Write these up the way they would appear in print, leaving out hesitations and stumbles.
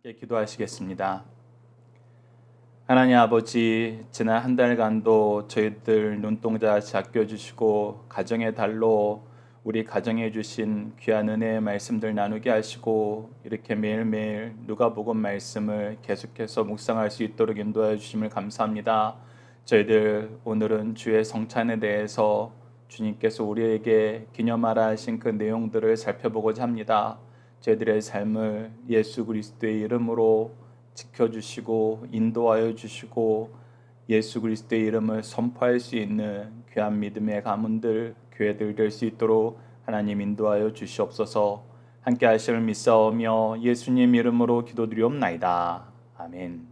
함께 기도하시겠습니다. 하나님 아버지, 지난 한 달간도 저희들 눈동자같이 아껴주시고 가정의 달로 우리 가정에 주신 귀한 은혜의 말씀들 나누게 하시고 이렇게 매일매일 누가복음 말씀을 계속해서 묵상할 수 있도록 인도하여 주심을 감사합니다. 저희들 오늘은 주의 성찬에 대해서 주님께서 우리에게 기념하라 하신 그 내용들을 살펴보고자 합니다. 저희들의 삶을 예수 그리스도의 이름으로 지켜주시고 인도하여 주시고 예수 그리스도의 이름을 선포할 수 있는 귀한 믿음의 가문들, 교회들 될 수 있도록 하나님 인도하여 주시옵소서. 함께 하심을 믿사오며 예수님 이름으로 기도드리옵나이다. 아멘.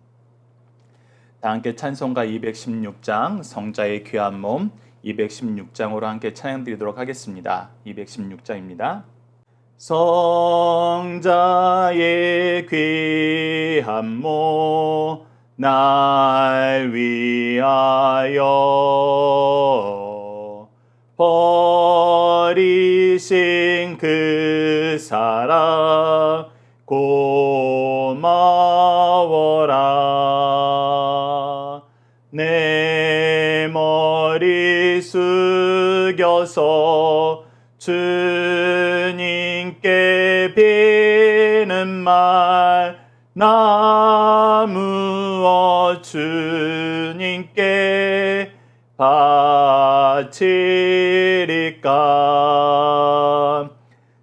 다 함께 찬송가 216장 성자의 귀한 몸 216장으로 함께 찬양드리도록 하겠습니다. 216장입니다. 성자의 귀한 몸 날 위하여 버리신 그 사랑 고마워라. 내 머리 숙여서 주님께 비는 말 나무어 주님께 바치리까.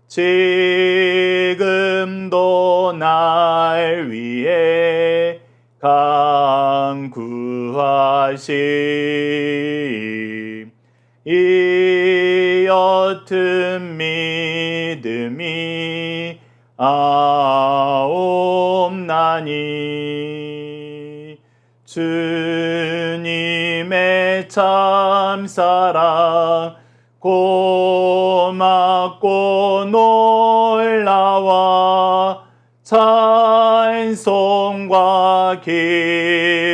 지금도 날 위해 간구하심 이 옅은 믿음이 아옵나니. 주님의 참사랑 고맙고 놀라와 찬송과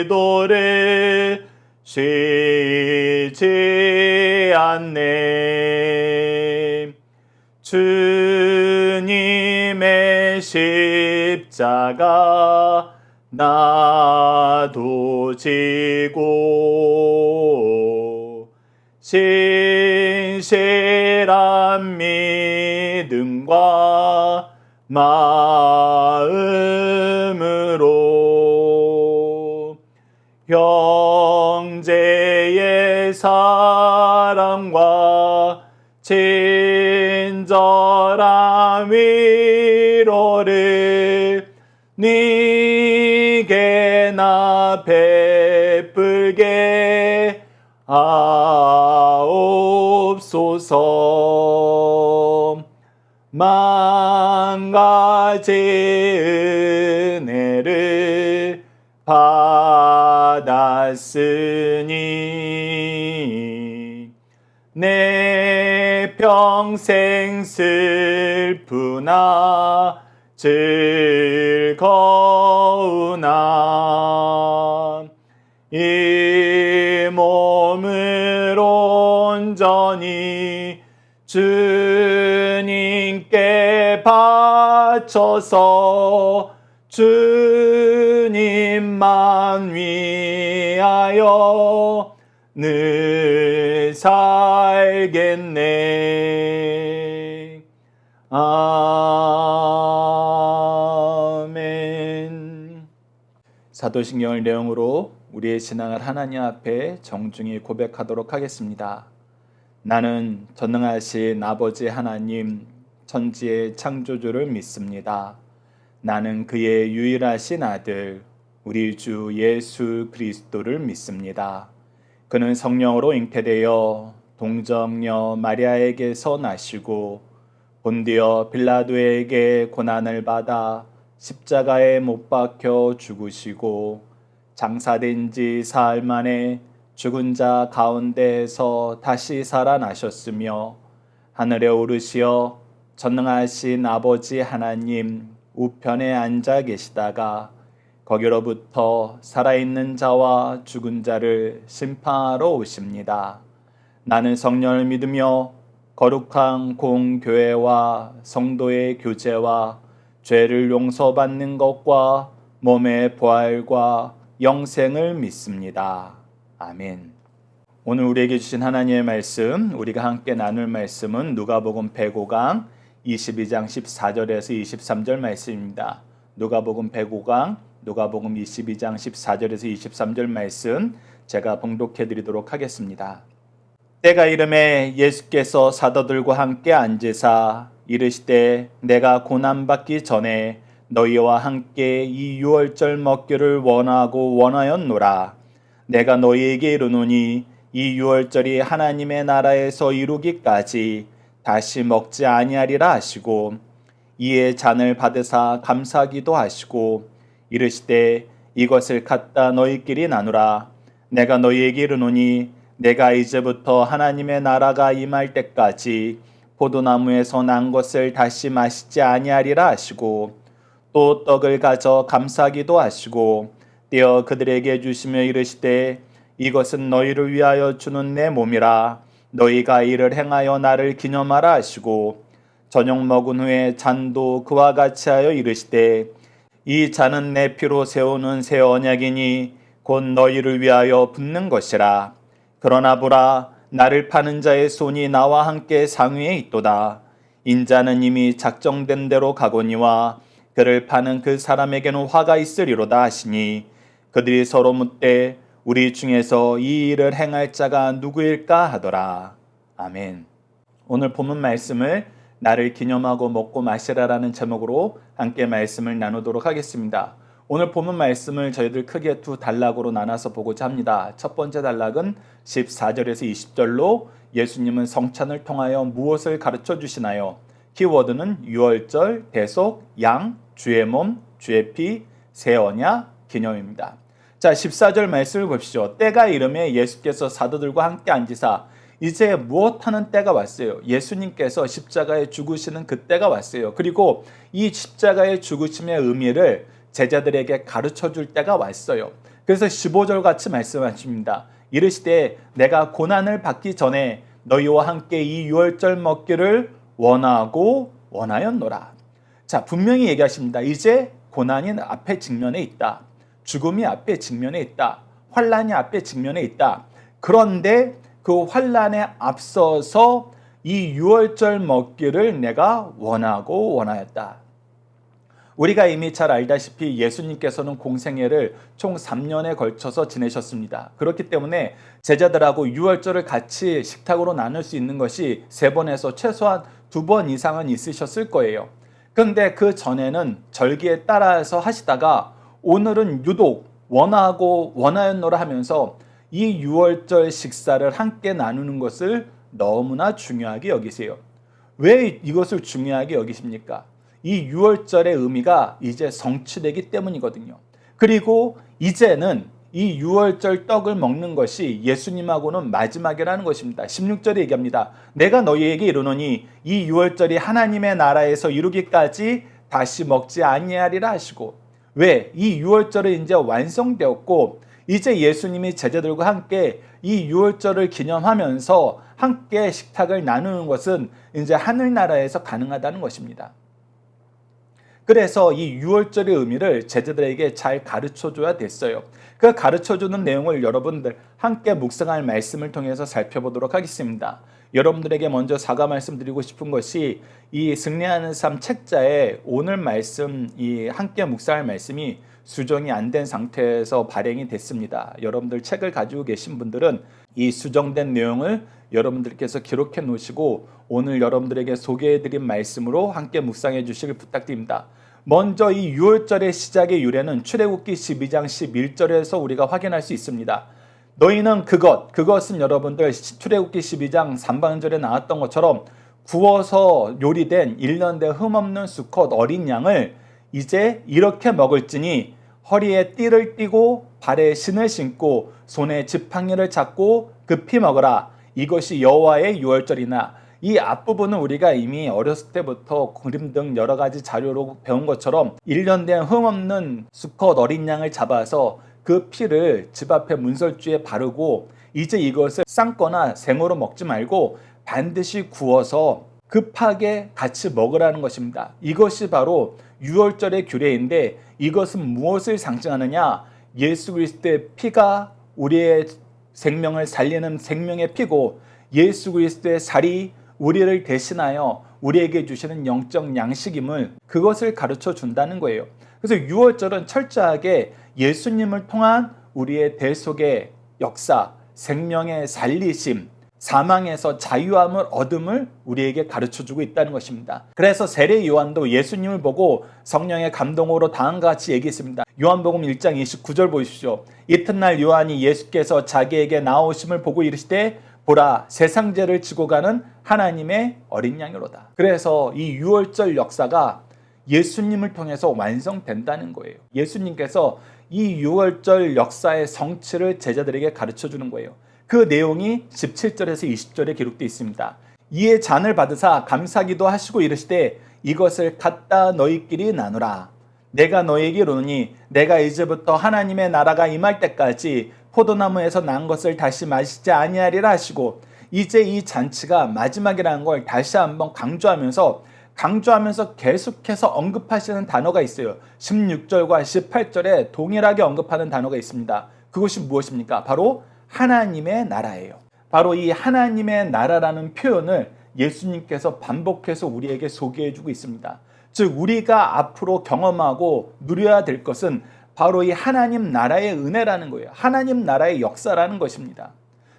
기도를 쉬지 않네. 주님의 십자가 나도 지고 신실한 믿음과 마음으로 형제의 사랑과 친절한 위로를 네게 나 베풀게 하옵소서. 만 가지 은혜를 받았으니 내 평생 슬프나 즐거우나 이 몸을 온전히 주님께 바쳐서 주님만 위하여 늘 살겠네. 아멘. 사도신경을 내용으로 우리의 신앙을 하나님 앞에 정중히 고백하도록 하겠습니다. 나는 전능하신 아버지 하나님, 천지의 창조주를 믿습니다. 나는 그의 유일하신 아들, 우리 주 예수 그리스도를 믿습니다. 그는 성령으로 잉태되어 동정녀 마리아에게서 나시고 본디어 빌라도에게 고난을 받아 십자가에 못 박혀 죽으시고 장사된 지 사흘 만에 죽은 자 가운데에서 다시 살아나셨으며 하늘에 오르시어 전능하신 아버지 하나님 우편에 앉아 계시다가 거기로부터 살아있는 자와 죽은 자를 심판하러 오십니다. 나는 성령을 믿으며 거룩한 공교회와 성도의 교제와 죄를 용서받는 것과 몸의 부활과 영생을 믿습니다. 아멘. 오늘 우리에게 주신 하나님의 말씀, 우리가 함께 나눌 말씀은 누가복음 105강 22장 14절에서 23절 말씀입니다. 누가복음 105강, 누가복음 22장 14절에서 23절 말씀 제가 봉독해 드리도록 하겠습니다. 때가 이름에 예수께서 사도들과 함께 앉으사 이르시되 내가 고난받기 전에 너희와 함께 이 유월절 먹기를 원하고 원하였노라. 내가 너희에게 이르노니 이 유월절이 하나님의 나라에서 이루기까지 다시 먹지 아니하리라 하시고 이에 잔을 받으사 감사기도 하시고 이르시되 이것을 갖다 너희끼리 나누라. 내가 너희에게 이르노니 내가 이제부터 하나님의 나라가 임할 때까지 포도나무에서 난 것을 다시 마시지 아니하리라 하시고 또 떡을 가져 감사기도 하시고 떼어 그들에게 주시며 이르시되 이것은 너희를 위하여 주는 내 몸이라. 너희가 이를 행하여 나를 기념하라 하시고 저녁 먹은 후에 잔도 그와 같이 하여 이르시되 이 잔은 내 피로 세우는 새 언약이니 곧 너희를 위하여 붓는 것이라. 그러나 보라, 나를 파는 자의 손이 나와 함께 상위에 있도다. 인자는 이미 작정된 대로 가거니와 그를 파는 그 사람에게는 화가 있으리로다 하시니 그들이 서로 묻되 우리 중에서 이 일을 행할 자가 누구일까 하더라. 아멘. 오늘 본문 말씀을 나를 기념하고 먹고 마시라라는 제목으로 함께 말씀을 나누도록 하겠습니다. 오늘 본문 말씀을 저희들 크게 두 단락으로 나눠서 보고자 합니다. 첫 번째 단락은 14절에서 20절로 예수님은 성찬을 통하여 무엇을 가르쳐 주시나요? 키워드는 유월절, 대속, 양, 주의 몸, 주의 피, 새 언약, 기념입니다. 자, 14절 말씀을 보십시오. 때가 이름에 예수께서 사도들과 함께 앉으사 이제 무엇하는 때가 왔어요. 예수님께서 십자가에 죽으시는 그 때가 왔어요. 그리고 이 십자가의 죽으심의 의미를 제자들에게 가르쳐 줄 때가 왔어요. 그래서 15절 같이 말씀하십니다. 이르시되 내가 고난을 받기 전에 너희와 함께 이 유월절 먹기를 원하고 원하였노라. 자, 분명히 얘기하십니다. 이제 고난이 앞에 직면에 있다. 죽음이 앞에 직면에 있다. 환난이 앞에 직면에 있다. 그런데 그 환난에 앞서서 이 유월절 먹기를 내가 원하고 원하였다. 우리가 이미 잘 알다시피 예수님께서는 공생애를 총 3년에 걸쳐서 지내셨습니다. 그렇기 때문에 제자들하고 유월절을 같이 식탁으로 나눌 수 있는 것이 3번에서 최소한 2번 이상은 있으셨을 거예요. 그런데 그 전에는 절기에 따라서 하시다가 오늘은 유독 원하고 원하였노라 하면서 이 유월절 식사를 함께 나누는 것을 너무나 중요하게 여기세요. 왜 이것을 중요하게 여기십니까? 이 유월절의 의미가 이제 성취되기 때문이거든요. 그리고 이제는 이 유월절 떡을 먹는 것이 예수님하고는 마지막이라는 것입니다. 16절에 얘기합니다. 내가 너희에게 이르노니 이 유월절이 하나님의 나라에서 이루기까지 다시 먹지 아니하리라 하시고 왜? 이 유월절은 이제 완성되었고 이제 예수님이 제자들과 함께 이 유월절을 기념하면서 함께 식탁을 나누는 것은 이제 하늘나라에서 가능하다는 것입니다. 그래서 이 유월절의 의미를 제자들에게 잘 가르쳐줘야 됐어요. 그 가르쳐주는 내용을 여러분들 함께 묵상할 말씀을 통해서 살펴보도록 하겠습니다. 여러분들에게 먼저 사과 말씀드리고 싶은 것이 이 승리하는 삶 책자에 오늘 말씀 이 함께 묵상할 말씀이 수정이 안 된 상태에서 발행이 됐습니다. 여러분들 책을 가지고 계신 분들은 이 수정된 내용을 여러분들께서 기록해 놓으시고 오늘 여러분들에게 소개해드린 말씀으로 함께 묵상해 주시길 부탁드립니다. 먼저 이 유월절의 시작의 유래는 출애굽기 12장 11절에서 우리가 확인할 수 있습니다. 너희는 그것은 여러분들 출애굽기 12장 3방절에 나왔던 것처럼 구워서 요리된 1년 된 흠없는 수컷 어린 양을 이제 이렇게 먹을지니 허리에 띠를 띠고 발에 신을 신고 손에 지팡이를 잡고 급히 먹으라. 이것이 여호와의 유월절이나 이 앞부분은 우리가 이미 어렸을 때부터 그림 등 여러 가지 자료로 배운 것처럼 1년 된 흠없는 수컷 어린 양을 잡아서 그 피를 집 앞에 문설주에 바르고 이제 이것을 삶거나 생으로 먹지 말고 반드시 구워서 급하게 같이 먹으라는 것입니다. 이것이 바로 유월절의 규례인데 이것은 무엇을 상징하느냐? 예수 그리스도의 피가 우리의 생명을 살리는 생명의 피고 예수 그리스도의 살이 우리를 대신하여 우리에게 주시는 영적 양식임을 그것을 가르쳐 준다는 거예요. 그래서 유월절은 철저하게 예수님을 통한 우리의 대속의 역사, 생명의 살리심, 사망에서 자유함을 얻음을 우리에게 가르쳐주고 있다는 것입니다. 그래서 세례 요한도 예수님을 보고 성령의 감동으로 다음과 같이 얘기했습니다. 요한복음 1장 29절 보십시오. 이튿날 요한이 예수께서 자기에게 나오심을 보고 이르시되 보라 세상 죄를 지고 가는 하나님의 어린 양이로다. 그래서 이 유월절 역사가 예수님을 통해서 완성된다는 거예요. 예수님께서 이 유월절 역사의 성취를 제자들에게 가르쳐주는 거예요. 그 내용이 17절에서 20절에 기록되어 있습니다. 이에 잔을 받으사 감사기도 하시고 이르시되 이것을 갖다 너희끼리 나누라. 내가 너희에게 이르노니 내가 이제부터 하나님의 나라가 임할 때까지 포도나무에서 난 것을 다시 마시지 아니하리라 하시고 이제 이 잔치가 마지막이라는 걸 다시 한번 강조하면서 계속해서 언급하시는 단어가 있어요. 16절과 18절에 동일하게 언급하는 단어가 있습니다. 그것이 무엇입니까? 바로 하나님의 나라예요. 바로 이 하나님의 나라라는 표현을 예수님께서 반복해서 우리에게 소개해주고 있습니다. 즉 우리가 앞으로 경험하고 누려야 될 것은 바로 이 하나님 나라의 은혜라는 거예요. 하나님 나라의 역사라는 것입니다.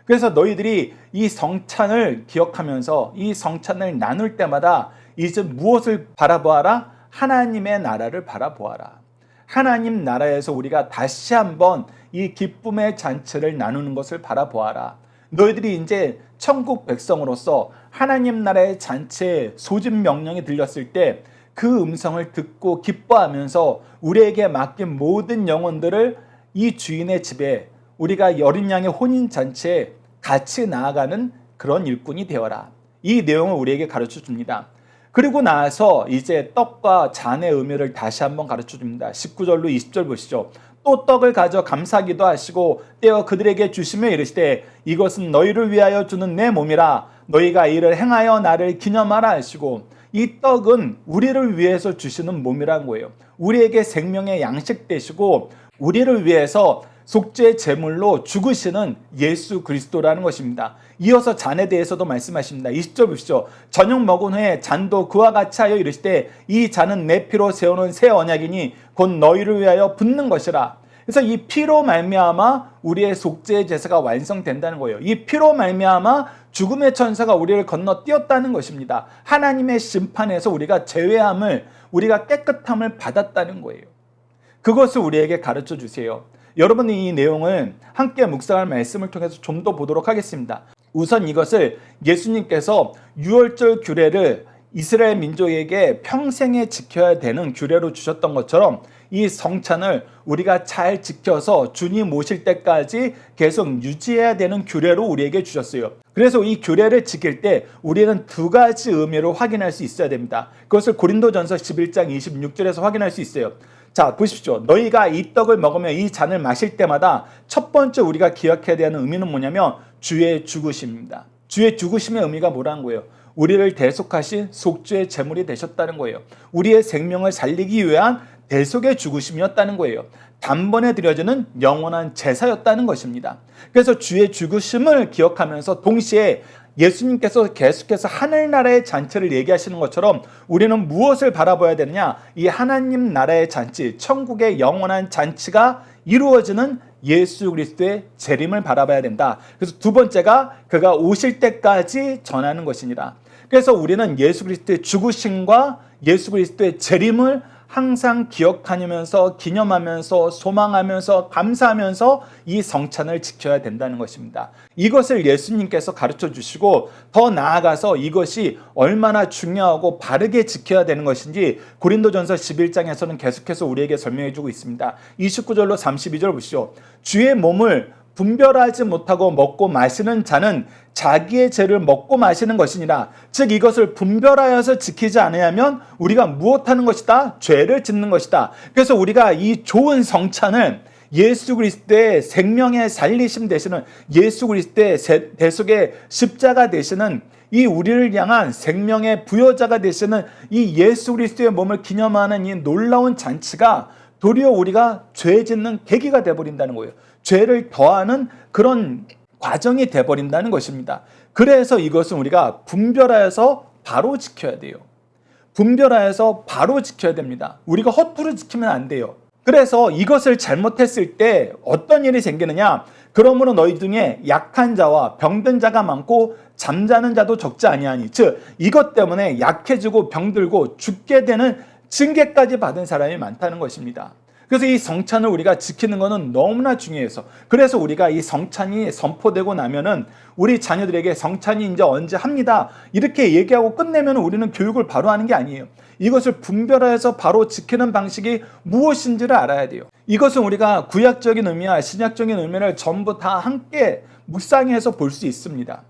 그래서 너희들이 이 성찬을 기억하면서 이 성찬을 나눌 때마다 이제 무엇을 바라보아라? 하나님의 나라를 바라보아라. 하나님 나라에서 우리가 다시 한번 이 기쁨의 잔치를 나누는 것을 바라보아라. 너희들이 이제 천국 백성으로서 하나님 나라의 잔치에 소집 명령이 들렸을 때 그 음성을 듣고 기뻐하면서 우리에게 맡긴 모든 영혼들을 이 주인의 집에 우리가 어린 양의 혼인 잔치에 같이 나아가는 그런 일꾼이 되어라. 이 내용을 우리에게 가르쳐 줍니다. 그리고 나서 이제 떡과 잔의 의미를 다시 한번 가르쳐 줍니다. 19절로 20절 보시죠. 또 떡을 가져 감사기도 하시고 떼어 그들에게 주시며 이르시되 이것은 너희를 위하여 주는 내 몸이라 너희가 이를 행하여 나를 기념하라 하시고 이 떡은 우리를 위해서 주시는 몸이란 거예요. 우리에게 생명의 양식 되시고 우리를 위해서 속죄의 제물로 죽으시는 예수 그리스도라는 것입니다. 이어서 잔에 대해서도 말씀하십니다. 20절 보시죠. 저녁 먹은 후에 잔도 그와 같이 하여 이르시되 이 잔은 내 피로 세우는 새 언약이니 곧 너희를 위하여 붓는 것이라. 그래서 이 피로 말미암아 우리의 속죄의 제사가 완성된다는 거예요. 이 피로 말미암아 죽음의 천사가 우리를 건너뛰었다는 것입니다. 하나님의 심판에서 우리가 제외함을, 우리가 깨끗함을 받았다는 거예요. 그것을 우리에게 가르쳐 주세요. 여러분이 이 내용을 함께 묵상할 말씀을 통해서 좀 더 보도록 하겠습니다. 우선 이것을 예수님께서 유월절 규례를 이스라엘 민족에게 평생에 지켜야 되는 규례로 주셨던 것처럼 이 성찬을 우리가 잘 지켜서 주님 오실 때까지 계속 유지해야 되는 규례로 우리에게 주셨어요. 그래서 이 규례를 지킬 때 우리는 두 가지 의미를 확인할 수 있어야 됩니다. 그것을 고린도전서 11장 26절에서 확인할 수 있어요. 자, 보십시오. 너희가 이 떡을 먹으며 이 잔을 마실 때마다 첫 번째 우리가 기억해야 되는 의미는 뭐냐면 주의 죽으심입니다. 주의 죽으심의 의미가 뭐라는 거예요? 우리를 대속하신 속죄의 제물이 되셨다는 거예요. 우리의 생명을 살리기 위한 대속의 죽으심이었다는 거예요. 단번에 드려지는 영원한 제사였다는 것입니다. 그래서 주의 죽으심을 기억하면서 동시에 예수님께서 계속해서 하늘나라의 잔치를 얘기하시는 것처럼 우리는 무엇을 바라봐야 되느냐? 이 하나님 나라의 잔치, 천국의 영원한 잔치가 이루어지는 예수 그리스도의 재림을 바라봐야 된다. 그래서 두 번째가 그가 오실 때까지 전하는 것이니라. 그래서 우리는 예수 그리스도의 죽으심과 예수 그리스도의 재림을 항상 기억하면서 기념하면서 소망하면서 감사하면서 이 성찬을 지켜야 된다는 것입니다. 이것을 예수님께서 가르쳐 주시고 더 나아가서 이것이 얼마나 중요하고 바르게 지켜야 되는 것인지 고린도전서 11장에서는 계속해서 우리에게 설명해 주고 있습니다. 29절로 32절 보시죠. 주의 몸을 분별하지 못하고 먹고 마시는 자는 자기의 죄를 먹고 마시는 것이니라. 즉 이것을 분별하여서 지키지 않으면 우리가 무엇하는 것이다? 죄를 짓는 것이다. 그래서 우리가 이 좋은 성찬을 예수 그리스도의 생명의 살리심 되시는 예수 그리스도의 대속의 십자가 되시는 이 우리를 향한 생명의 부여자가 되시는 이 예수 그리스도의 몸을 기념하는 이 놀라운 잔치가 도리어 우리가 죄 짓는 계기가 되어버린다는 거예요. 죄를 더하는 그런 과정이 되어버린다는 것입니다. 그래서 이것은 우리가 분별하여서 바로 지켜야 돼요. 분별하여서 바로 지켜야 됩니다. 우리가 허투루 지키면 안 돼요. 그래서 이것을 잘못했을 때 어떤 일이 생기느냐? 그러므로 너희 중에 약한 자와 병든 자가 많고 잠자는 자도 적지 아니하니, 즉 이것 때문에 약해지고 병들고 죽게 되는 징계까지 받은 사람이 많다는 것입니다. 그래서 이 성찬을 우리가 지키는 것은 너무나 중요해서, 그래서 우리가 이 성찬이 선포되고 나면은 우리 자녀들에게 성찬이 이제 언제 합니다 이렇게 얘기하고 끝내면 우리는 교육을 바로 하는 게 아니에요. 이것을 분별해서 바로 지키는 방식이 무엇인지를 알아야 돼요. 이것은 우리가 구약적인 의미와 신약적인 의미를 전부 다 함께 묵상해서 볼 수 있습니다.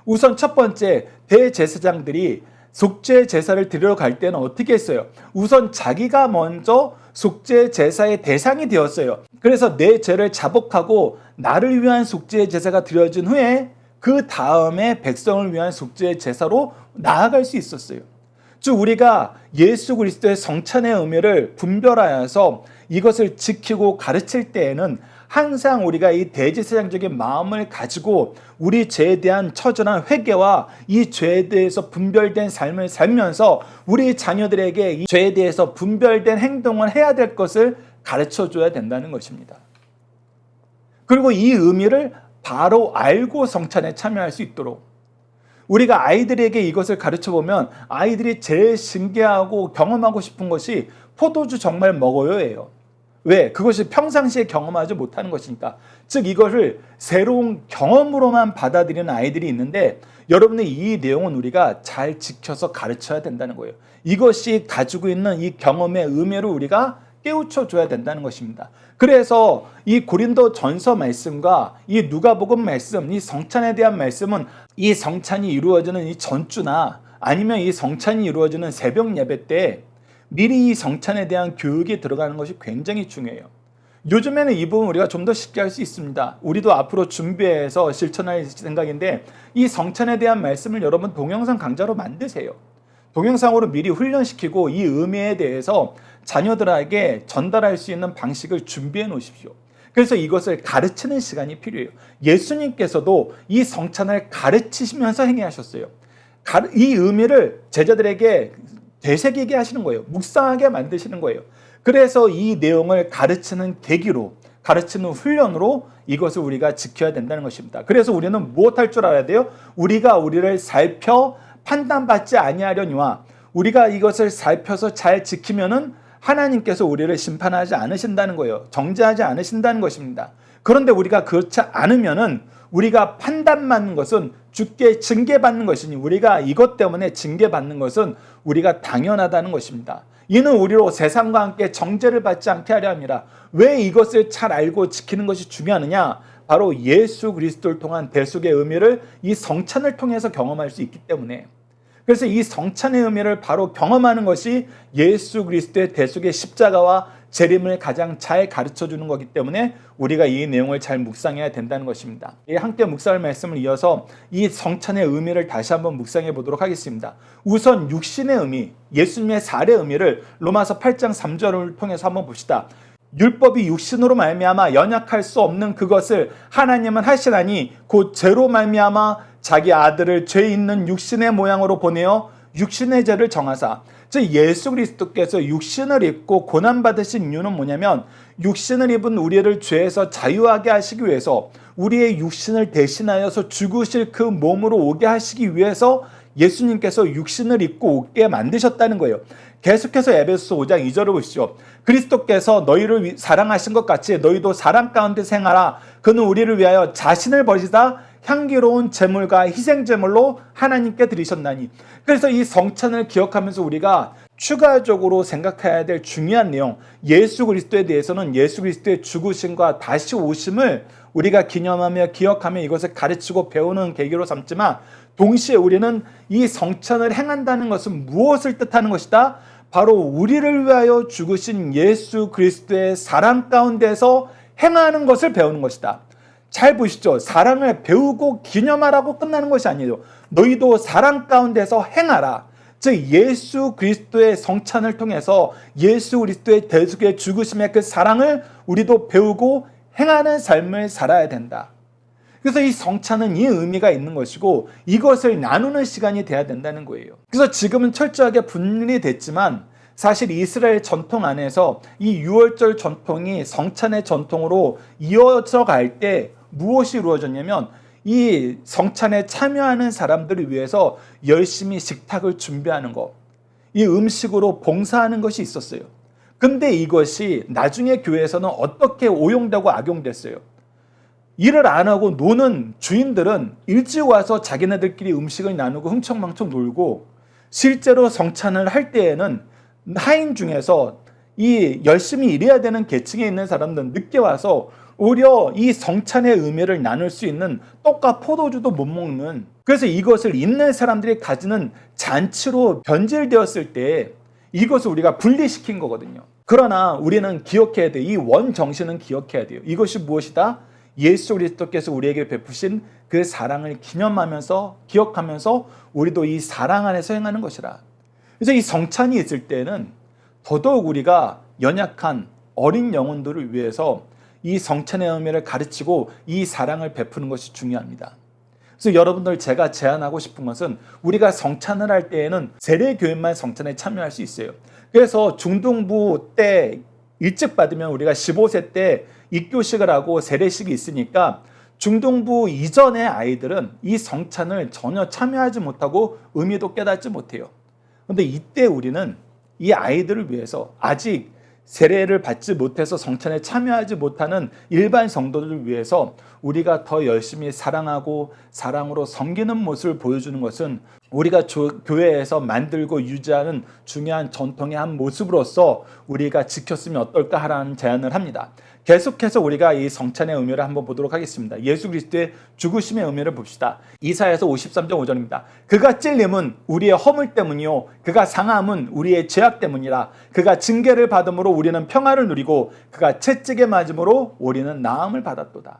우선 첫 번째, 대제사장들이 속죄 제사를 드리러 갈 때는 어떻게 했어요? 우선 자기가 먼저 속죄 제사의 대상이 되었어요. 그래서 내 죄를 자복하고 나를 위한 속죄 제사가 드려진 후에 그 다음에 백성을 위한 속죄 제사로 나아갈 수 있었어요. 즉 우리가 예수 그리스도의 성찬의 의미를 분별하여서 이것을 지키고 가르칠 때에는 항상 우리가 이 대제사장적인 마음을 가지고 우리 죄에 대한 처절한 회개와 이 죄에 대해서 분별된 삶을 살면서 우리 자녀들에게 이 죄에 대해서 분별된 행동을 해야 될 것을 가르쳐줘야 된다는 것입니다. 그리고 이 의미를 바로 알고 성찬에 참여할 수 있도록 우리가 아이들에게 이것을 가르쳐보면 아이들이 제일 신기하고 경험하고 싶은 것이 포도주 정말 먹어요예요. 왜? 그것이 평상시에 경험하지 못하는 것이니까. 즉 이것을 새로운 경험으로만 받아들이는 아이들이 있는데 여러분의 이 내용은 우리가 잘 지켜서 가르쳐야 된다는 거예요. 이것이 가지고 있는 이 경험의 의미를 우리가 깨우쳐줘야 된다는 것입니다. 그래서 이 고린도 전서 말씀과 이 누가복음 말씀, 이 성찬에 대한 말씀은 이 성찬이 이루어지는 이 전주나 아니면 이 성찬이 이루어지는 새벽 예배 때 미리 이 성찬에 대한 교육이 들어가는 것이 굉장히 중요해요. 요즘에는 이 부분 우리가 좀 더 쉽게 할 수 있습니다. 우리도 앞으로 준비해서 실천할 생각인데 이 성찬에 대한 말씀을 여러분 동영상 강좌로 만드세요. 동영상으로 미리 훈련시키고 이 의미에 대해서 자녀들에게 전달할 수 있는 방식을 준비해 놓으십시오. 그래서 이것을 가르치는 시간이 필요해요. 예수님께서도 이 성찬을 가르치시면서 행하셨어요. 이 의미를 제자들에게 되새기게 하시는 거예요. 묵상하게 만드시는 거예요. 그래서 이 내용을 가르치는 계기로, 가르치는 훈련으로 이것을 우리가 지켜야 된다는 것입니다. 그래서 우리는 무엇할 줄 알아야 돼요? 우리가 우리를 살펴 판단받지 아니하려니와 우리가 이것을 살펴서 잘 지키면은 하나님께서 우리를 심판하지 않으신다는 거예요. 정죄하지 않으신다는 것입니다. 그런데 우리가 그렇지 않으면은 우리가 판단받는 것은 주께 징계받는 것이니 우리가 이것 때문에 징계받는 것은 우리가 당연하다는 것입니다. 이는 우리로 세상과 함께 정죄를 받지 않게 하려 함이라. 왜 이것을 잘 알고 지키는 것이 중요하느냐? 바로 예수 그리스도를 통한 대속의 의미를 이 성찬을 통해서 경험할 수 있기 때문에, 그래서 이 성찬의 의미를 바로 경험하는 것이 예수 그리스도의 대속의 십자가와 재림을 가장 잘 가르쳐주는 거기 때문에 우리가 이 내용을 잘 묵상해야 된다는 것입니다. 함께 묵상할 말씀을 이어서 이 성찬의 의미를 다시 한번 묵상해 보도록 하겠습니다. 우선 육신의 의미, 예수님의 살의 의미를 로마서 8장 3절을 통해서 한번 봅시다. 율법이 육신으로 말미암아 연약할 수 없는 그것을 하나님은 하시나니 곧 죄로 말미암아 자기 아들을 죄 있는 육신의 모양으로 보내어 육신의 죄를 정하사. 즉 예수 그리스도께서 육신을 입고 고난받으신 이유는 뭐냐면 육신을 입은 우리를 죄에서 자유하게 하시기 위해서 우리의 육신을 대신하여서 죽으실 그 몸으로 오게 하시기 위해서 예수님께서 육신을 입고 오게 만드셨다는 거예요. 계속해서 에베소서 5장 2절을 보시죠. 그리스도께서 너희를 사랑하신 것 같이 너희도 사랑 가운데 생하라. 그는 우리를 위하여 자신을 버리사 향기로운 제물과 희생제물로 하나님께 드리셨나니. 그래서 이 성찬을 기억하면서 우리가 추가적으로 생각해야 될 중요한 내용, 예수 그리스도에 대해서는 예수 그리스도의 죽으심과 다시 오심을 우리가 기념하며 기억하며 이것을 가르치고 배우는 계기로 삼지만 동시에 우리는 이 성찬을 행한다는 것은 무엇을 뜻하는 것이다? 바로 우리를 위하여 죽으신 예수 그리스도의 사랑 가운데서 행하는 것을 배우는 것이다. 잘 보시죠. 사랑을 배우고 기념하라고 끝나는 것이 아니에요. 너희도 사랑 가운데서 행하라. 즉 예수 그리스도의 성찬을 통해서 예수 그리스도의 대속의 죽으심의 그 사랑을 우리도 배우고 행하는 삶을 살아야 된다. 그래서 이 성찬은 이 의미가 있는 것이고 이것을 나누는 시간이 돼야 된다는 거예요. 그래서 지금은 철저하게 분리 됐지만 사실 이스라엘 전통 안에서 이 유월절 전통이 성찬의 전통으로 이어져 갈 때 무엇이 이루어졌냐면 이 성찬에 참여하는 사람들을 위해서 열심히 식탁을 준비하는 것, 이 음식으로 봉사하는 것이 있었어요. 근데 이것이 나중에 교회에서는 어떻게 오용되고 악용됐어요. 일을 안 하고 노는 주인들은 일찍 와서 자기네들끼리 음식을 나누고 흥청망청 놀고, 실제로 성찬을 할 때에는 하인 중에서 이 열심히 일해야 되는 계층에 있는 사람들은 늦게 와서 오히려 이 성찬의 의미를 나눌 수 있는 떡과 포도주도 못 먹는, 그래서 이것을 있는 사람들이 가지는 잔치로 변질되었을 때 이것을 우리가 분리시킨 거거든요. 그러나 우리는 기억해야 돼요. 이 원정신은 기억해야 돼요. 이것이 무엇이다? 예수 그리스도께서 우리에게 베푸신 그 사랑을 기념하면서 기억하면서 우리도 이 사랑 안에서 행하는 것이라. 그래서 이 성찬이 있을 때는 더더욱 우리가 연약한 어린 영혼들을 위해서 이 성찬의 의미를 가르치고 이 사랑을 베푸는 것이 중요합니다. 그래서 여러분들, 제가 제안하고 싶은 것은 우리가 성찬을 할 때에는 세례교인만 성찬에 참여할 수 있어요. 그래서 중등부 때 일찍 받으면 우리가 15세 때 입교식을 하고 세례식이 있으니까 중등부 이전의 아이들은 이 성찬을 전혀 참여하지 못하고 의미도 깨닫지 못해요. 그런데 이때 우리는 이 아이들을 위해서 아직 세례를 받지 못해서 성찬에 참여하지 못하는 일반 성도들을 위해서 우리가 더 열심히 사랑하고 사랑으로 섬기는 모습을 보여주는 것은 우리가 교회에서 만들고 유지하는 중요한 전통의 한 모습으로서 우리가 지켰으면 어떨까 하라는 제안을 합니다. 계속해서 우리가 이 성찬의 의미를 한번 보도록 하겠습니다. 예수 그리스도의 죽으심의 의미를 봅시다. 이사야서 53장 5절입니다. 그가 찔림은 우리의 허물 때문이요 그가 상함은 우리의 죄악 때문이라. 그가 징계를 받음으로 우리는 평화를 누리고 그가 채찍에 맞음으로 우리는 나음을 받았도다.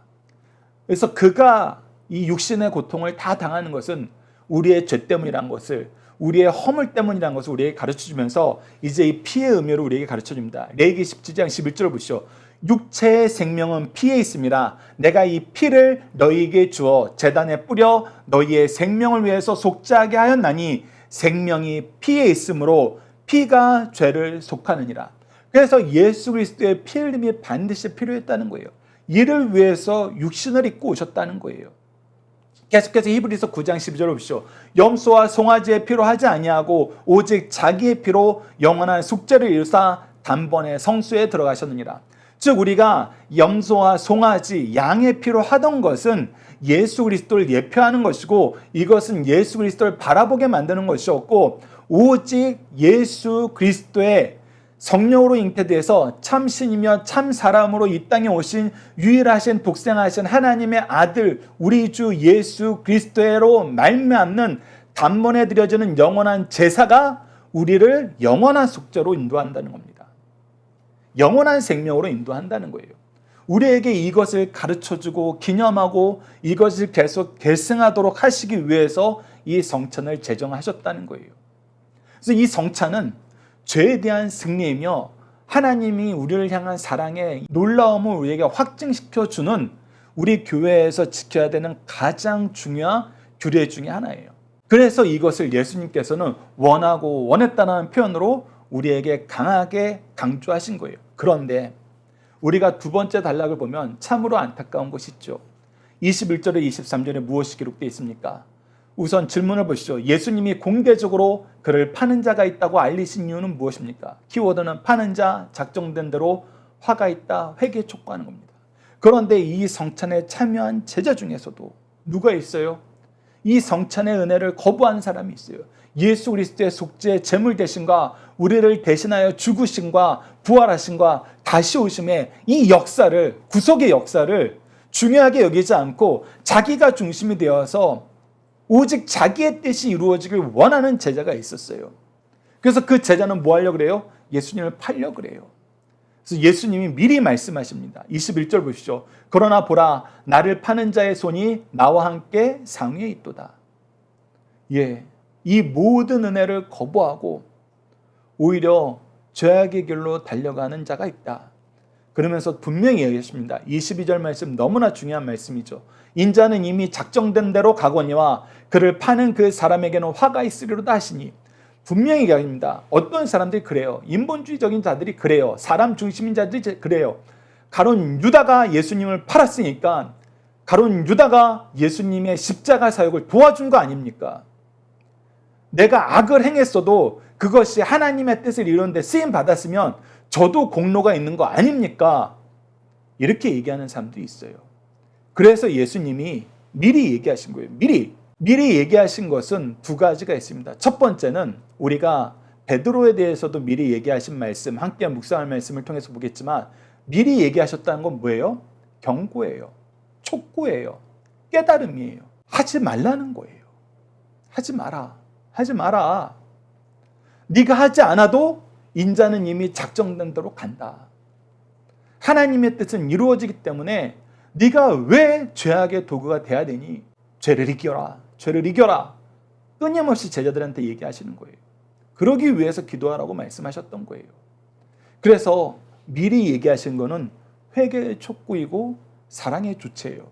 그래서 그가 이 육신의 고통을 다 당하는 것은 우리의 죄 때문이라는 것을, 우리의 허물 때문이라는 것을 우리에게 가르쳐주면서 이제 이 피의 의미를 우리에게 가르쳐줍니다. 레위기 17장 11절을 보시오. 육체의 생명은 피에 있습니다. 내가 이 피를 너희에게 주어 제단에 뿌려 너희의 생명을 위해서 속죄하게 하였나니 생명이 피에 있으므로 피가 죄를 속하느니라. 그래서 예수 그리스도의 피 흘림이 반드시 필요했다는 거예요. 이를 위해서 육신을 입고 오셨다는 거예요. 계속해서 히브리서 9장 12절을 보시오. 염소와 송아지의 피로 하지 아니하고 오직 자기의 피로 영원한 속죄를 이루사 단번에 성수에 들어가셨느니라. 즉 우리가 염소와 송아지, 양의 피로 하던 것은 예수 그리스도를 예표하는 것이고 이것은 예수 그리스도를 바라보게 만드는 것이었고, 오직 예수 그리스도의 성령으로 잉태돼서 참신이며 참 사람으로 이 땅에 오신 유일하신 독생하신 하나님의 아들 우리 주 예수 그리스도로 말미암는 단번에 드려지는 영원한 제사가 우리를 영원한 속죄로 인도한다는 겁니다. 영원한 생명으로 인도한다는 거예요. 우리에게 이것을 가르쳐주고 기념하고 이것을 계속 계승하도록 하시기 위해서 이 성찬을 제정하셨다는 거예요. 그래서 이 성찬은 죄에 대한 승리이며 하나님이 우리를 향한 사랑의 놀라움을 우리에게 확증시켜주는 우리 교회에서 지켜야 되는 가장 중요한 규례 중에 하나예요. 그래서 이것을 예수님께서는 원하고 원했다는 표현으로 우리에게 강하게 강조하신 거예요. 그런데 우리가 두 번째 단락을 보면 참으로 안타까운 것이 있죠. 21절에 23절에 무엇이 기록되어 있습니까? 우선 질문을 보시죠. 예수님이 공개적으로 그를 파는 자가 있다고 알리신 이유는 무엇입니까? 키워드는 파는 자, 작정된 대로 화가 있다, 회개 촉구하는 겁니다. 그런데 이 성찬에 참여한 제자 중에서도 누가 있어요? 이 성찬의 은혜를 거부하는 사람이 있어요. 예수 그리스도의 속죄 제물 되심과 우리를 대신하여 죽으심과 부활하심과 다시 오심의 이 역사를, 구속의 역사를 중요하게 여기지 않고 자기가 중심이 되어서 오직 자기의 뜻이 이루어지길 원하는 제자가 있었어요. 그래서 그 제자는 뭐 하려고 그래요? 예수님을 팔려고 그래요. 그래서 예수님이 미리 말씀하십니다. 21절 보시죠. 그러나 보라, 나를 파는 자의 손이 나와 함께 상위에 있도다. 이 모든 은혜를 거부하고 오히려 죄악의 길로 달려가는 자가 있다. 그러면서 분명히 얘기했습니다. 22절 말씀 너무나 중요한 말씀이죠. 인자는 이미 작정된 대로 가거니와 그를 파는 그 사람에게는 화가 있으리로다 하시니, 분명히 얘기합니다. 어떤 사람들이 그래요. 인본주의적인 자들이 그래요. 사람 중심인 자들이 그래요. 가룟 유다가 예수님을 팔았으니까 가룟 유다가 예수님의 십자가 사역을 도와준 거 아닙니까? 내가 악을 행했어도 그것이 하나님의 뜻을 이루는 데 쓰임 받았으면 저도 공로가 있는 거 아닙니까? 이렇게 얘기하는 사람도 있어요. 그래서 예수님이 미리 얘기하신 거예요. 미리 얘기하신 것은 두 가지가 있습니다. 첫 번째는 우리가 베드로에 대해서도 미리 얘기하신 말씀, 함께 묵상할 말씀을 통해서 보겠지만, 미리 얘기하셨다는 건 뭐예요? 경고예요. 촉구예요. 깨달음이에요. 하지 말라는 거예요. 하지 마라. 하지 마라. 네가 하지 않아도 인자는 이미 작정된 대로 간다. 하나님의 뜻은 이루어지기 때문에 네가 왜 죄악의 도구가 돼야 되니? 죄를 이겨라. 죄를 이겨라. 끊임없이 제자들한테 얘기하시는 거예요. 그러기 위해서 기도하라고 말씀하셨던 거예요. 그래서 미리 얘기하신 거는 회개의 촉구이고 사랑의 주체예요.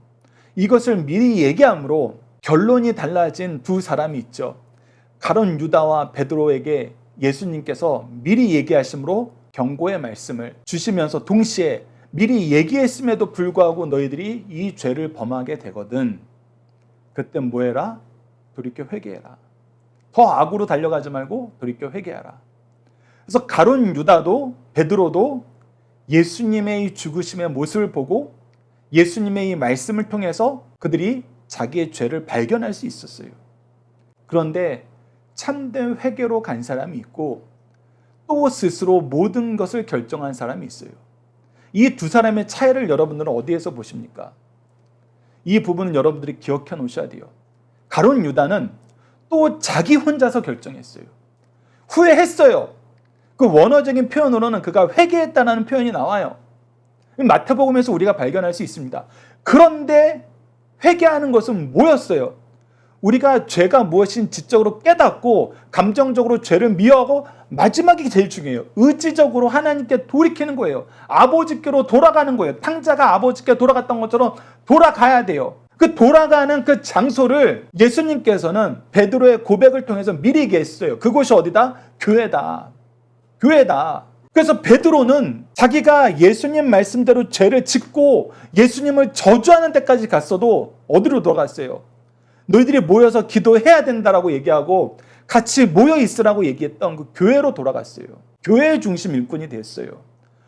이것을 미리 얘기함으로 결론이 달라진 두 사람이 있죠. 가룟 유다와 베드로에게 예수님께서 미리 얘기하심으로 경고의 말씀을 주시면서 동시에 미리 얘기했음에도 불구하고 너희들이 이 죄를 범하게 되거든, 그때 뭐해라? 돌이켜 회개해라. 더 악으로 달려가지 말고 돌이켜 회개하라. 그래서 가룟 유다도 베드로도 예수님의 이 죽으심의 모습을 보고 예수님의 이 말씀을 통해서 그들이 자기의 죄를 발견할 수 있었어요. 그런데 참된 회개로 간 사람이 있고 또 스스로 모든 것을 결정한 사람이 있어요. 이 두 사람의 차이를 여러분들은 어디에서 보십니까? 이 부분은 여러분들이 기억해 놓으셔야 돼요. 가룟 유다는 또 자기 혼자서 결정했어요. 후회했어요. 그 원어적인 표현으로는 그가 회개했다는 표현이 나와요. 마태복음에서 우리가 발견할 수 있습니다. 그런데 회개하는 것은 뭐였어요? 우리가 죄가 무엇인 지적으로 깨닫고 감정적으로 죄를 미워하고 마지막이 제일 중요해요. 의지적으로 하나님께 돌이키는 거예요. 아버지께로 돌아가는 거예요. 탕자가 아버지께 돌아갔던 것처럼 돌아가야 돼요. 그 돌아가는 그 장소를 예수님께서는 베드로의 고백을 통해서 미리 얘기했어요. 그곳이 어디다? 교회다. 교회다. 그래서 베드로는 자기가 예수님 말씀대로 죄를 짓고 예수님을 저주하는 데까지 갔어도 어디로 돌아갔어요? 너희들이 모여서 기도해야 된다라고 얘기하고 같이 모여 있으라고 얘기했던 그 교회로 돌아갔어요. 교회의 중심 일꾼이 됐어요.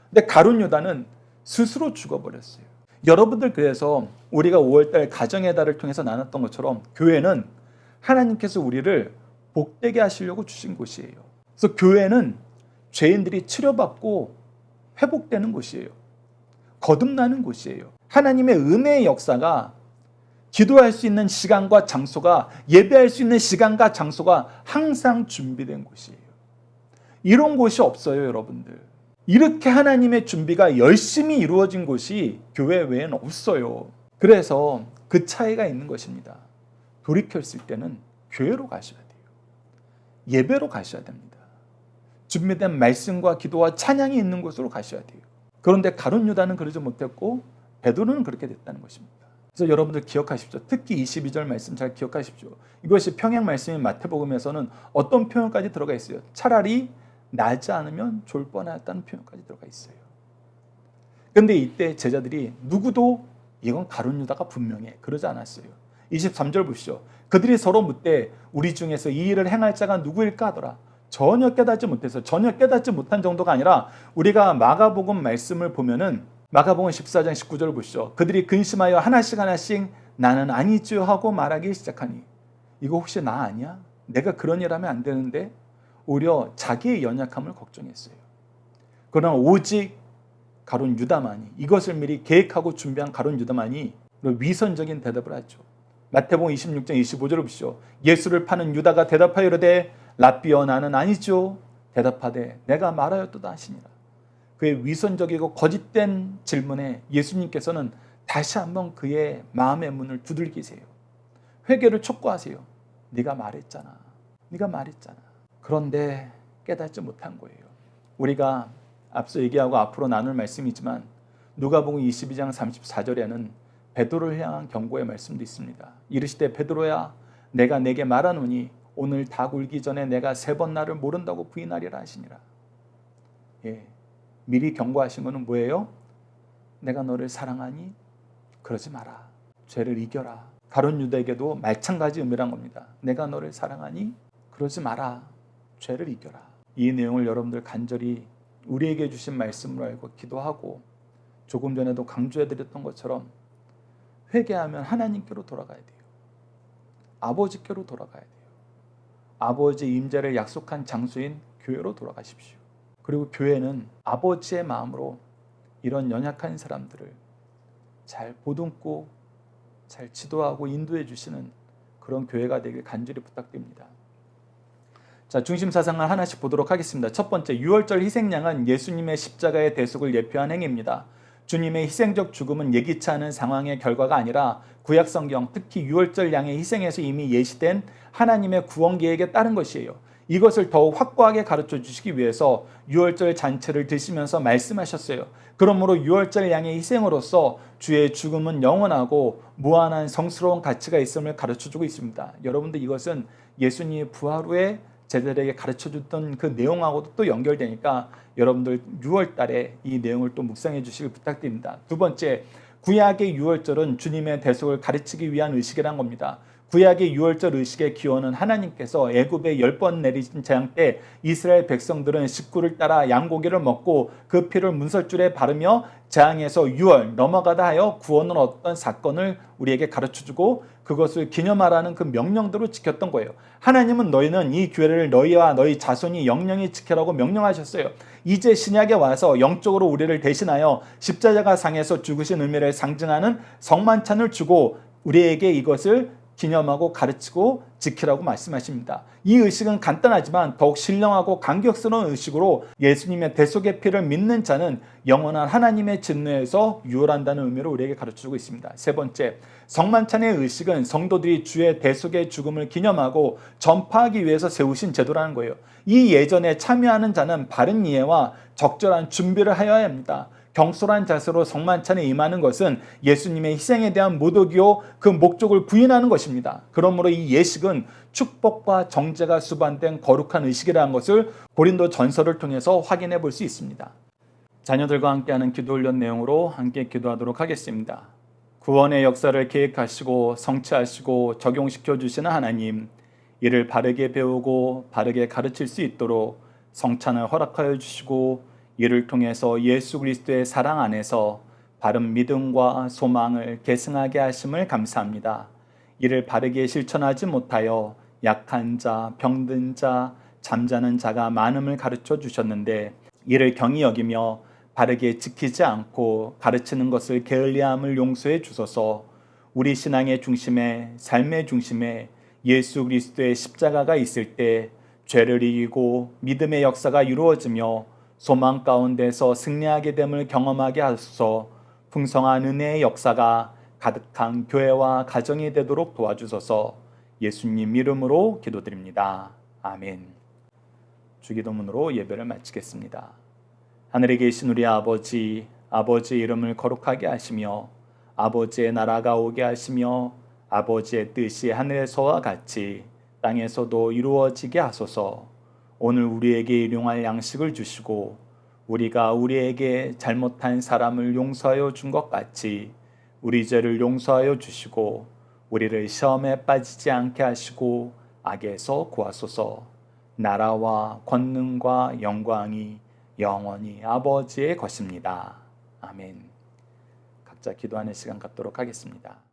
근데 가룟 유다는 스스로 죽어버렸어요. 여러분들, 그래서 우리가 5월달 가정의 달을 통해서 나눴던 것처럼 교회는 하나님께서 우리를 복되게 하시려고 주신 곳이에요. 그래서 교회는 죄인들이 치료받고 회복되는 곳이에요. 거듭나는 곳이에요. 하나님의 은혜의 역사가, 기도할 수 있는 시간과 장소가, 예배할 수 있는 시간과 장소가 항상 준비된 곳이에요. 이런 곳이 없어요, 여러분들. 이렇게 하나님의 준비가 열심히 이루어진 곳이 교회 외에는 없어요. 그래서 그 차이가 있는 것입니다. 돌이켰을 때는 교회로 가셔야 돼요. 예배로 가셔야 됩니다. 준비된 말씀과 기도와 찬양이 있는 곳으로 가셔야 돼요. 그런데 가룟 유다는 그러지 못했고 베드로는 그렇게 됐다는 것입니다. 그래서 여러분들 기억하십시오. 특히 22절 말씀 잘 기억하십시오. 이것이 평행 말씀인 마태복음에서는 어떤 표현까지 들어가 있어요? 차라리 나지 않으면 좋을 뻔하였다는 표현까지 들어가 있어요. 그런데 이때 제자들이 누구도 이건 가룟 유다가 분명해 그러지 않았어요. 23절 보시죠. 그들이 서로 묻되 우리 중에서 이 일을 행할 자가 누구일까 하더라. 전혀 깨닫지 못해서, 전혀 깨닫지 못한 정도가 아니라 우리가 마가복음 말씀을 보면은 마가복음 14장 19절을 보시죠. 그들이 근심하여 하나씩 나는 아니지요 하고 말하기 시작하니, 이거 혹시 나 아니야? 내가 그런 일 하면 안 되는데? 오히려 자기의 연약함을 걱정했어요. 그러나 오직 가룟 유다만이, 이것을 미리 계획하고 준비한 가룟 유다만이 위선적인 대답을 하죠. 마태복음 26장 25절을 보시죠. 예수를 파는 유다가 대답하여 이르되 랍비여 나는 아니죠. 대답하되 내가 말하였도다 하시니라. 그의 위선적이고 거짓된 질문에 예수님께서는 다시 한번 그의 마음의 문을 두들기세요. 회개를 촉구하세요. 네가 말했잖아. 네가 말했잖아. 그런데 깨닫지 못한 거예요. 우리가 앞서 얘기하고 앞으로 나눌 말씀이지만 누가복음 22장 34절에는 베드로를 향한 경고의 말씀도 있습니다. 이르시되 베드로야 내가 내게 말하노니 오늘 닭 울기 전에 내가 3번 나를 모른다고 부인하리라 하시니라. 예, 미리 경고하신 것은 뭐예요? 내가 너를 사랑하니 그러지 마라. 죄를 이겨라. 가룟 유다에게도 마찬가지 의미란 겁니다. 내가 너를 사랑하니 그러지 마라. 죄를 이겨라. 이 내용을 여러분들 간절히 우리에게 주신 말씀으로 알고 기도하고 조금 전에도 강조해드렸던 것처럼 회개하면 하나님께로 돌아가야 돼요. 아버지께로 돌아가야 돼요. 아버지의 임재를 약속한 장소인 교회로 돌아가십시오. 그리고 교회는 아버지의 마음으로 이런 연약한 사람들을 잘 보듬고 잘 지도하고 인도해 주시는 그런 교회가 되길 간절히 부탁드립니다. 자, 중심 사상을 하나씩 보도록 하겠습니다. 첫 번째, 유월절 희생양은 예수님의 십자가의 대속을 예표한 행위입니다. 주님의 희생적 죽음은 예기치 않은 상황의 결과가 아니라 구약 성경, 특히 유월절 양의 희생에서 이미 예시된 하나님의 구원 계획에 따른 것이에요. 이것을 더욱 확고하게 가르쳐 주시기 위해서 유월절 잔치를 드시면서 말씀하셨어요. 그러므로 유월절 양의 희생으로서 주의 죽음은 영원하고 무한한 성스러운 가치가 있음을 가르쳐 주고 있습니다. 여러분들 이것은 예수님의 부활 후에 제자들에게 가르쳐 줬던 그 내용하고도 또 연결되니까 여러분들 6월 달에 이 내용을 또 묵상해 주시길 부탁드립니다. 두 번째, 구약의 유월절은 주님의 대속을 가르치기 위한 의식이란 겁니다. 구약의 유월절 의식의 기원은 하나님께서 애굽에 10번 내리신 재앙 때 이스라엘 백성들은 식구를 따라 양고기를 먹고 그 피를 문설줄에 바르며 재앙에서 유월 넘어가다 하여 구원을 얻었던 사건을 우리에게 가르쳐주고 그것을 기념하라는 그 명령대로 지켰던 거예요. 하나님은 너희는 이 규례를 너희와 너희 자손이 영영히 지키라고 명령하셨어요. 이제 신약에 와서 영적으로 우리를 대신하여 십자가 상에서 죽으신 의미를 상징하는 성만찬을 주고 우리에게 이것을 기념하고 가르치고 지키라고 말씀하십니다. 이 의식은 간단하지만 더욱 신령하고 감격스러운 의식으로 예수님의 대속의 피를 믿는 자는 영원한 하나님의 진노에서 유월한다는 의미로 우리에게 가르쳐주고 있습니다. 세 번째, 성만찬의 의식은 성도들이 주의 대속의 죽음을 기념하고 전파하기 위해서 세우신 제도라는 거예요. 이 예전에 참여하는 자는 바른 이해와 적절한 준비를 하여야 합니다. 경솔한 자세로 성만찬에 임하는 것은 예수님의 희생에 대한 모독이요 그 목적을 부인하는 것입니다. 그러므로 이 예식은 축복과 정죄가 수반된 거룩한 의식이라는 것을 고린도 전서를 통해서 확인해 볼 수 있습니다. 자녀들과 함께하는 기도 훈련 내용으로 함께 기도하도록 하겠습니다. 구원의 역사를 계획하시고 성취하시고 적용시켜 주시는 하나님, 이를 바르게 배우고 바르게 가르칠 수 있도록 성찬을 허락하여 주시고 이를 통해서 예수 그리스도의 사랑 안에서 바른 믿음과 소망을 계승하게 하심을 감사합니다. 이를 바르게 실천하지 못하여 약한 자, 병든 자, 잠자는 자가 많음을 가르쳐 주셨는데 이를 경히 여기며 바르게 지키지 않고 가르치는 것을 게을리함을 용서해 주소서. 우리 신앙의 중심에, 삶의 중심에 예수 그리스도의 십자가가 있을 때 죄를 이기고 믿음의 역사가 이루어지며 소망 가운데서 승리하게 됨을 경험하게 하소서. 풍성한 은혜의 역사가 가득한 교회와 가정이 되도록 도와주소서. 예수님 이름으로 기도드립니다. 아멘. 주기도문으로 예배를 마치겠습니다. 하늘에 계신 우리 아버지, 아버지의 이름을 거룩하게 하시며 아버지의 나라가 오게 하시며 아버지의 뜻이 하늘에서와 같이 땅에서도 이루어지게 하소서. 오늘 우리에게 일용할 양식을 주시고 우리가 우리에게 잘못한 사람을 용서하여 준 것 같이 우리 죄를 용서하여 주시고 우리를 시험에 빠지지 않게 하시고 악에서 구하소서. 나라와 권능과 영광이 영원히 아버지의 것입니다. 아멘. 각자 기도하는 시간 갖도록 하겠습니다.